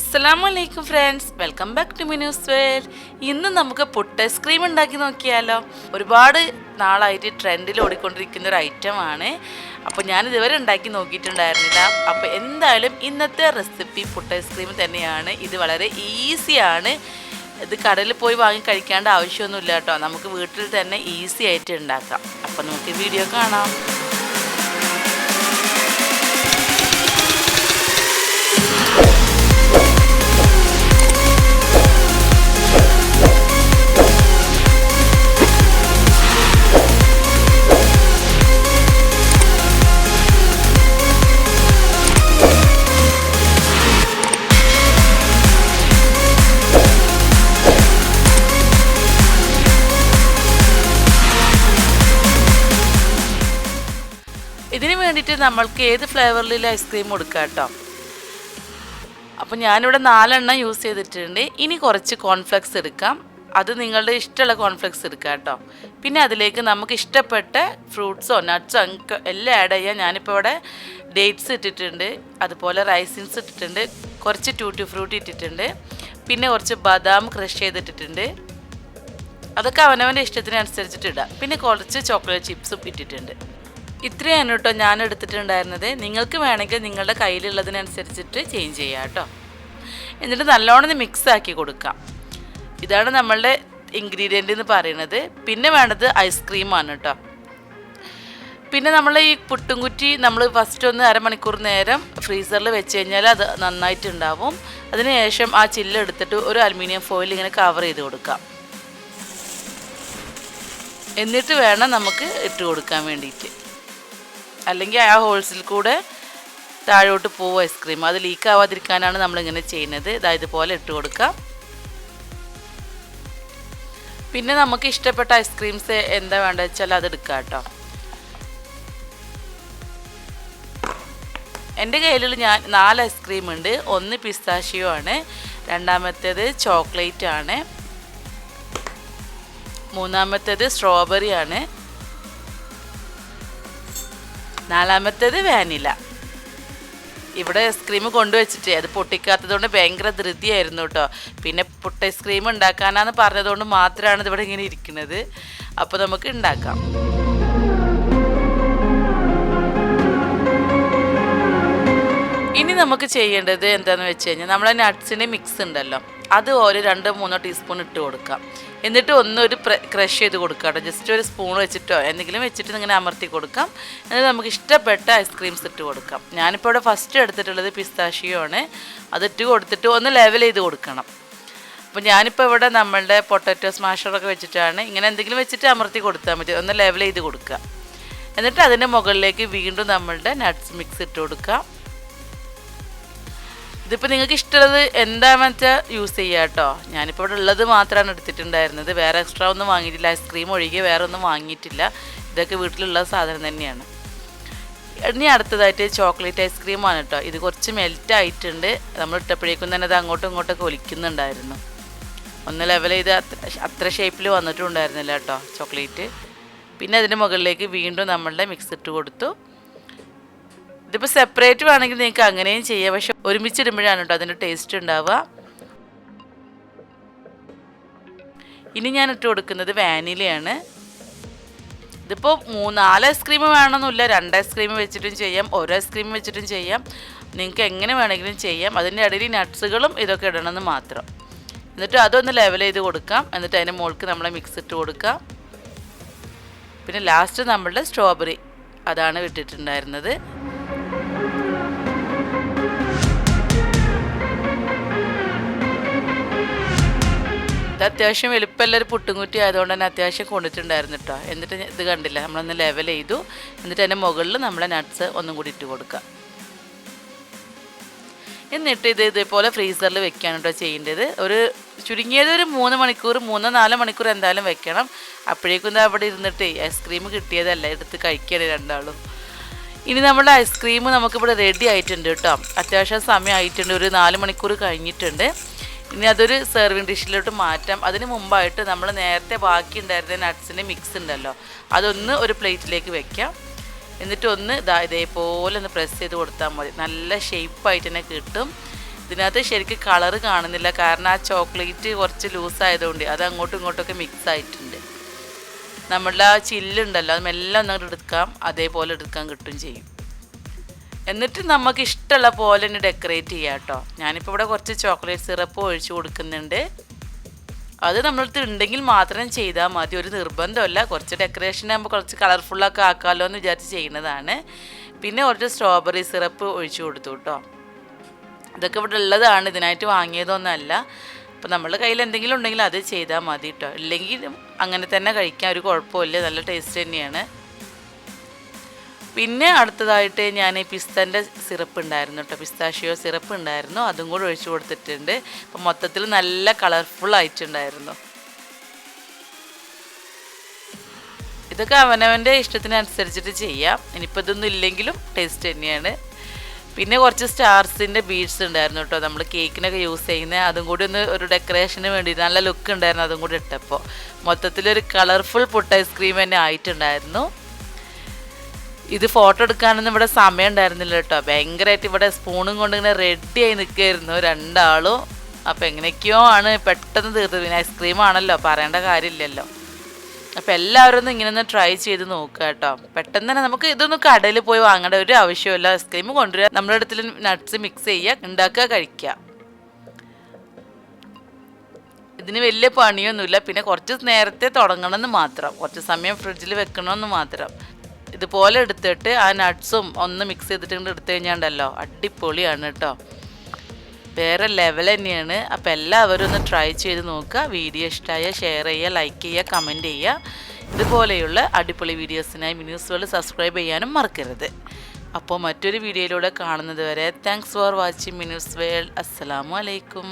അസ്സലാമലൈക്കും friends, welcome back to Minu's world. ഇന്ന് നമുക്ക് പുട്ട് ഐസ്ക്രീം ഉണ്ടാക്കി നോക്കിയാലോ. ഒരുപാട് നാളായിട്ട് ട്രെൻഡിൽ ഓടിക്കൊണ്ടിരിക്കുന്ന ഒരു ഐറ്റമാണ്. അപ്പോൾ ഞാൻ ഇതുവരെ ഉണ്ടാക്കി നോക്കിയിട്ടുണ്ടായിരുന്നില്ല. അപ്പോൾ എന്തായാലും ഇന്നത്തെ റെസിപ്പി പുട്ട് ഐസ്ക്രീം തന്നെയാണ്. ഇത് വളരെ ഈസിയാണ്. ഇത് കടയിൽ പോയി വാങ്ങി കഴിക്കേണ്ട ആവശ്യമൊന്നുമില്ല കേട്ടോ. നമുക്ക് വീട്ടിൽ തന്നെ ഈസി ആയിട്ട് ഉണ്ടാക്കാം. അപ്പോൾ നമുക്ക് വീഡിയോ കാണാം. ഇതിന് വേണ്ടിയിട്ട് നമ്മൾക്ക് ഏത് ഫ്ലേവറിലുള്ള ഐസ്ക്രീം കൊടുക്കാം കേട്ടോ. അപ്പോൾ ഞാനിവിടെ 4 എണ്ണം യൂസ് ചെയ്തിട്ടുണ്ട്. ഇനി കുറച്ച് കോൺഫ്ലെക്സ് എടുക്കാം. അത് നിങ്ങളുടെ ഇഷ്ടമുള്ള കോൺഫ്ലെക്സ് എടുക്കാം കേട്ടോ. പിന്നെ അതിലേക്ക് നമുക്ക് ഇഷ്ടപ്പെട്ട ഫ്രൂട്ട്സോ നട്ട്സോ എല്ലാം ആഡ് ചെയ്യാം. ഞാനിപ്പോൾ ഇവിടെ ഡേറ്റ്സ് ഇട്ടിട്ടുണ്ട്, അതുപോലെ റൈസിൻസ് ഇട്ടിട്ടുണ്ട്, കുറച്ച് ടൂട്ടി ഫ്രൂട്ടി ഇട്ടിട്ടുണ്ട്, പിന്നെ കുറച്ച് ബദാം ക്രഷ് ചെയ്തിട്ടിട്ടുണ്ട്. അതൊക്കെ അവനവൻ്റെ ഇഷ്ടത്തിനനുസരിച്ചിട്ട് ഇടാം. പിന്നെ കുറച്ച് ചോക്ലേറ്റ് ചിപ്സും ഇട്ടിട്ടുണ്ട്. ഇത്രയാണ് കേട്ടോ ഞാൻ എടുത്തിട്ടുണ്ടായിരുന്നത്. നിങ്ങൾക്ക് വേണമെങ്കിൽ നിങ്ങളുടെ കയ്യിലുള്ളതിനനുസരിച്ചിട്ട് ചേഞ്ച് ചെയ്യാം കേട്ടോ. എന്നിട്ട് നല്ലോണം മിക്സ് ആക്കി കൊടുക്കാം. ഇതാണ് നമ്മളുടെ ഇൻഗ്രീഡിയൻ്റ് എന്ന് പറയുന്നത്. പിന്നെ വേണ്ടത് ഐസ്ക്രീമാണ് കേട്ടോ. പിന്നെ നമ്മൾ ഈ പുട്ടുംകുറ്റി നമ്മൾ ഫസ്റ്റ് ഒന്ന് അരമണിക്കൂർ നേരം ഫ്രീസറിൽ വെച്ച് കഴിഞ്ഞാൽ അത് നന്നായിട്ടുണ്ടാവും. അതിനുശേഷം ആ ചില്ലെടുത്തിട്ട് ഒരു അലുമിനിയം ഫോയിൽ ഇങ്ങനെ കവർ ചെയ്ത് കൊടുക്കാം. എന്നിട്ട് വേണം നമുക്ക് ഇട്ട് കൊടുക്കാൻ വേണ്ടിയിട്ട്. അല്ലെങ്കിൽ ആ ഹോൾസിൽ കൂടെ താഴോട്ട് പോവും ഐസ്ക്രീം. അത് ലീക്ക് ആവാതിരിക്കാനാണ് നമ്മളിങ്ങനെ ചെയ്യുന്നത്. ഇതുപോലെ ഇട്ട് കൊടുക്കാം. പിന്നെ നമുക്ക് ഇഷ്ടപ്പെട്ട ഐസ്ക്രീംസ് എന്താ വേണ്ടത് വെച്ചാൽ അത് എടുക്കാം കേട്ടോ. എൻ്റെ കയ്യിലുള്ള 4 ഐസ്ക്രീം ഉണ്ട്. ഒന്ന് പിസ്താഷിയോ ആണ്, രണ്ടാമത്തേത് ചോക്ലേറ്റ് ആണ്, മൂന്നാമത്തേത് സ്ട്രോബെറി ആണ്, നാലാമത്തേത് വാനില. ഇവിടെ ഐസ്ക്രീം കൊണ്ടുവച്ചിട്ട് അത് പൊട്ടിക്കാത്തത് കൊണ്ട് ഭയങ്കര ധൃതിയായിരുന്നു കേട്ടോ. പിന്നെ പുട്ട് ഐസ്ക്രീം ഉണ്ടാക്കാനാന്ന് പറഞ്ഞതുകൊണ്ട് മാത്രമാണ് ഇതിവിടെ ഇങ്ങനെ ഇരിക്കുന്നത്. അപ്പോൾ നമുക്ക് ഉണ്ടാക്കാം. ഇനി നമുക്ക് ചെയ്യേണ്ടത് എന്താണെന്ന് വെച്ച് കഴിഞ്ഞാൽ നമ്മളെ നട്ട്സിൻ്റെ മിക്സ് ഉണ്ടല്ലോ, അത് ഒരു 2-3 ടീസ്പൂൺ ഇട്ട് കൊടുക്കാം. എന്നിട്ട് ഒരു ക്രഷ് ചെയ്ത് കൊടുക്കാം കേട്ടോ. ജസ്റ്റ് ഒരു സ്പൂൺ വെച്ചിട്ടോ എന്തെങ്കിലും വെച്ചിട്ട് ഇങ്ങനെ അമർത്തി കൊടുക്കാം. എന്നിട്ട് നമുക്ക് ഇഷ്ടപ്പെട്ട ഐസ്ക്രീംസ് ഇട്ട് കൊടുക്കാം. ഞാനിപ്പോൾ ഇവിടെ ഫസ്റ്റ് എടുത്തിട്ടുള്ളത് പിസ്താഷിയോ ആണ്. അതിട്ട് കൊടുത്തിട്ട് ഒന്ന് ലെവൽ ചെയ്ത് കൊടുക്കണം. അപ്പോൾ ഞാനിപ്പോൾ ഇവിടെ നമ്മളുടെ പൊട്ടാറ്റോ സ്മാഷറൊക്കെ വെച്ചിട്ടാണ്. ഇങ്ങനെ എന്തെങ്കിലും വെച്ചിട്ട് അമർത്തി കൊടുത്താൽ മതി. ഒന്ന് ലെവൽ ചെയ്ത് കൊടുക്കുക. എന്നിട്ട് അതിൻ്റെ മുകളിലേക്ക് വീണ്ടും നമ്മളുടെ നട്ട്സ് മിക്സ് ഇട്ട് കൊടുക്കാം. ഇതിപ്പോൾ നിങ്ങൾക്ക് ഇഷ്ടമുള്ളത് എന്താണെന്ന് വെച്ചാൽ യൂസ് ചെയ്യുക കേട്ടോ. ഞാനിപ്പോൾ ഇവിടെ ഉള്ളത് മാത്രമാണ് എടുത്തിട്ടുണ്ടായിരുന്നത്. വേറെ എക്സ്ട്രാ ഒന്നും വാങ്ങിയിട്ടില്ല. ഐസ്ക്രീം ഒഴികെ വേറെ ഒന്നും വാങ്ങിയിട്ടില്ല. ഇതൊക്കെ വീട്ടിലുള്ള സാധനം തന്നെയാണ്. ഇനി അടുത്തതായിട്ട് ചോക്ലേറ്റ് ഐസ്ക്രീമാണ് കേട്ടോ. ഇത് കുറച്ച് മെൽറ്റ് ആയിട്ടുണ്ട്. നമ്മൾ ഇട്ടപ്പോഴേക്കും തന്നെ അത് അങ്ങോട്ടും ഇങ്ങോട്ടൊക്കെ ഒലിക്കുന്നുണ്ടായിരുന്നു. ഒന്ന് ലെവൽ ചെയ്ത് അത്ര ഷേപ്പിൽ വന്നിട്ടുണ്ടായിരുന്നില്ല കേട്ടോ ചോക്ലേറ്റ്. പിന്നെ അതിൻ്റെ മുകളിലേക്ക് വീണ്ടും നമ്മളുടെ മിക്സ് ഇട്ട് കൊടുത്തു. ഇതിപ്പോൾ സെപ്പറേറ്റ് വേണമെങ്കിൽ നിങ്ങൾക്ക് അങ്ങനെയും ചെയ്യാം. പക്ഷെ ഒരുമിച്ചിടുമ്പോഴാണ് കേട്ടോ അതിൻ്റെ ടേസ്റ്റ് ഉണ്ടാവുക. ഇനി ഞാൻ ഇട്ട് കൊടുക്കുന്നത് വാനിലയാണ്. ഇതിപ്പോൾ 4 ഐസ്ക്രീം വേണമെന്നില്ല. 2 ഐസ്ക്രീം വെച്ചിട്ടും ചെയ്യാം, 1 ഐസ്ക്രീം വെച്ചിട്ടും ചെയ്യാം. നിങ്ങൾക്ക് എങ്ങനെ വേണമെങ്കിലും ചെയ്യാം. അതിൻ്റെ ഇടയിൽ നട്ട്സുകളും ഇതൊക്കെ ഇടണമെന്ന് മാത്രം. എന്നിട്ട് അതൊന്ന് ലെവൽ ചെയ്ത് കൊടുക്കാം. എന്നിട്ട് അതിൻ്റെ മുകൾക്ക് നമ്മളെ മിക്സ് ഇട്ട് കൊടുക്കാം. പിന്നെ ലാസ്റ്റ് നമ്മളുടെ സ്ട്രോബെറി അതാണ് വിട്ടിട്ടുണ്ടായിരുന്നത്. അത്യാവശ്യം വലുപ്പമുള്ള ഒരു പുട്ടുംകുറ്റി ആയതുകൊണ്ട് തന്നെ അത്യാവശ്യം കൊണ്ടിട്ടുണ്ടായിരുന്നു കേട്ടോ. എന്നിട്ട് ഇത് കണ്ടില്ല, നമ്മളൊന്ന് ലെവൽ ചെയ്തു. എന്നിട്ട് അതിൻ്റെ മുകളിൽ നമ്മളെ നട്ട്സ് ഒന്നും കൂടി ഇട്ട് കൊടുക്കുക. എന്നിട്ട് ഇതേപോലെ ഫ്രീസറിൽ വെക്കുകയാണ് കേട്ടോ ചെയ്യേണ്ടത്. ചുരുങ്ങിയത് ഒരു 3-4 മണിക്കൂർ എന്തായാലും വെക്കണം. അപ്പോഴേക്കും അവിടെ ഇരുന്നിട്ട് ഐസ്ക്രീം കിട്ടിയതല്ല, എടുത്ത് കഴിക്കുകയാണ് രണ്ടാളും. ഇനി നമ്മുടെ ഐസ്ക്രീം നമുക്കിവിടെ റെഡി ആയിട്ടുണ്ട് കേട്ടോ. അത്യാവശ്യം സമയം ആയിട്ടുണ്ട്. ഒരു 4 മണിക്കൂർ കഴിഞ്ഞിട്ടുണ്ട്. ഇനി അതൊരു സെർവിങ് ഡിഷിലോട്ട് മാറ്റാം. അതിന് മുമ്പായിട്ട് നമ്മൾ നേരത്തെ ബാക്കി ഉണ്ടായിരുന്ന നട്ട്സിൻ്റെ മിക്സ് ഉണ്ടല്ലോ, അതൊന്ന് ഒരു പ്ലേറ്റിലേക്ക് വെക്കാം. എന്നിട്ട് ഇതേപോലെ ഒന്ന് പ്രസ് ചെയ്ത് കൊടുത്താൽ മതി. നല്ല ഷേപ്പായിട്ട് തന്നെ കിട്ടും. ഇതിനകത്ത് ശരിക്കും കളറ് കാണുന്നില്ല, കാരണം ആ ചോക്ലേറ്റ് കുറച്ച് ലൂസായതുകൊണ്ട് അത് അങ്ങോട്ടും ഇങ്ങോട്ടൊക്കെ മിക്സ് ആയിട്ടുണ്ട്. നമ്മളുടെ ആ ചില്ലുണ്ടല്ലോ അത് മെല്ലെ ഒന്നങ്ങോട്ട് എടുക്കാം, അതേപോലെ എടുക്കാൻ കിട്ടും ചെയ്യും. എന്നിട്ട് നമുക്ക് ഇഷ്ടമുള്ള പോലെ തന്നെ ഡെക്കറേറ്റ് ചെയ്യാം കേട്ടോ. ഞാനിപ്പോൾ ഇവിടെ കുറച്ച് ചോക്ലേറ്റ് സിറപ്പ് ഒഴിച്ച് കൊടുക്കുന്നുണ്ട്. അത് നമ്മളടുത്ത് ഉണ്ടെങ്കിൽ മാത്രം ചെയ്താൽ മതി, ഒരു നിർബന്ധമല്ല. കുറച്ച് ഡെക്കറേഷൻ ആകുമ്പോൾ കുറച്ച് കളർഫുള്ളൊക്കെ ആക്കാമല്ലോ എന്ന് വിചാരിച്ച് ചെയ്യുന്നതാണ്. പിന്നെ കുറച്ച് സ്ട്രോബെറി സിറപ്പ് ഒഴിച്ച് കൊടുത്തു കേട്ടോ. ഇതൊക്കെ ഇവിടെ ഉള്ളതാണ്, ഇതിനായിട്ട് വാങ്ങിയതൊന്നുമല്ല. അപ്പോൾ നമ്മുടെ കയ്യിൽ എന്തെങ്കിലും ഉണ്ടെങ്കിൽ അത് ചെയ്താൽ മതി കേട്ടോ. ഇല്ലെങ്കിൽ അങ്ങനെ തന്നെ കഴിക്കാൻ ഒരു കുഴപ്പമില്ല, നല്ല ടേസ്റ്റ് തന്നെയാണ്. പിന്നെ അടുത്തതായിട്ട് ഞാൻ പിസ്തൻ്റെ സിറപ്പ് ഉണ്ടായിരുന്നു കേട്ടോ, പിസ്താഷ്യോ സിറപ്പ് ഉണ്ടായിരുന്നു, അതും കൂടെ ഒഴിച്ചു കൊടുത്തിട്ടുണ്ട്. അപ്പം മൊത്തത്തിൽ നല്ല കളർഫുൾ ആയിട്ടുണ്ടായിരുന്നു. ഇതൊക്കെ അവനവൻ്റെ ഇഷ്ടത്തിനനുസരിച്ചിട്ട് ചെയ്യാം. ഇനിയിപ്പോൾ ഇതൊന്നും ഇല്ലെങ്കിലും ടേസ്റ്റ് തന്നെയാണ്. പിന്നെ കുറച്ച് സ്റ്റാർസിൻ്റെ ബീഡ്സ് ഉണ്ടായിരുന്നു കേട്ടോ, നമ്മൾ കേക്കിനൊക്കെ യൂസ് ചെയ്യുന്നത്. അതും കൂടി ഒന്ന് ഒരു ഡെക്കറേഷന് വേണ്ടി നല്ല ലുക്ക് ഉണ്ടായിരുന്നു, അതും കൂടി ഇട്ടപ്പോൾ മൊത്തത്തിലൊരു കളർഫുൾ പുട്ട് ഐസ്ക്രീം തന്നെ ആയിട്ടുണ്ടായിരുന്നു. ഇത് ഫോട്ടോ എടുക്കാനൊന്നും ഇവിടെ സമയം ഉണ്ടായിരുന്നില്ല കേട്ടോ. ഭയങ്കരമായിട്ട് ഇവിടെ സ്പൂണും കൊണ്ട് ഇങ്ങനെ റെഡിയായി നിൽക്കുമായിരുന്നു രണ്ടാളും. അപ്പോൾ എങ്ങനെയൊക്കെയോ ആണ് പെട്ടെന്ന് തീർത്തത്. പിന്നെ ഐസ്ക്രീം ആണല്ലോ, പറയേണ്ട കാര്യമില്ലല്ലോ. അപ്പോൾ എല്ലാവരും ഒന്ന് ഇങ്ങനെ ഒന്ന് ട്രൈ ചെയ്ത് നോക്കുക കേട്ടോ. പെട്ടെന്ന് തന്നെ നമുക്ക് ഇതൊന്നും കടയിൽ പോയി വാങ്ങേണ്ട ഒരു ആവശ്യമില്ല. ഐസ്ക്രീം കൊണ്ടുവരിക, നമ്മുടെ അടുത്തിൽ നട്ട്സ് മിക്സ് ചെയ്യുക, ഉണ്ടാക്കുക, കഴിക്കുക. ഇതിന് വലിയ പണിയൊന്നുമില്ല. പിന്നെ കുറച്ച് നേരത്തെ തുടങ്ങണമെന്ന് മാത്രം, കുറച്ച് സമയം ഫ്രിഡ്ജിൽ വെക്കണമെന്ന് മാത്രം. ഇതുപോലെ എടുത്തിട്ട് ആ നട്ട്സും ഒന്ന് മിക്സ് ചെയ്തിട്ട് എടുത്തു കഴിഞ്ഞാണ്ടല്ലോ അടിപൊളിയാണ് കേട്ടോ, വേറെ ലെവൽ തന്നെയാണ്. അപ്പോൾ എല്ലാവരും ഒന്ന് ട്രൈ ചെയ്ത് നോക്കുക. വീഡിയോ ഇഷ്ടമായ ഷെയർ ചെയ്യുക, ലൈക്ക് ചെയ്യുക, കമൻറ്റ് ചെയ്യുക. ഇതുപോലെയുള്ള അടിപൊളി വീഡിയോസിനായി മിനൂസ് വേൾഡ് സബ്സ്ക്രൈബ് ചെയ്യാനും മറക്കരുത്. അപ്പോൾ മറ്റൊരു വീഡിയോയിലൂടെ കാണുന്നത് വരെ thanks for watching Minu's world. അസ്സലാമു അലൈക്കും.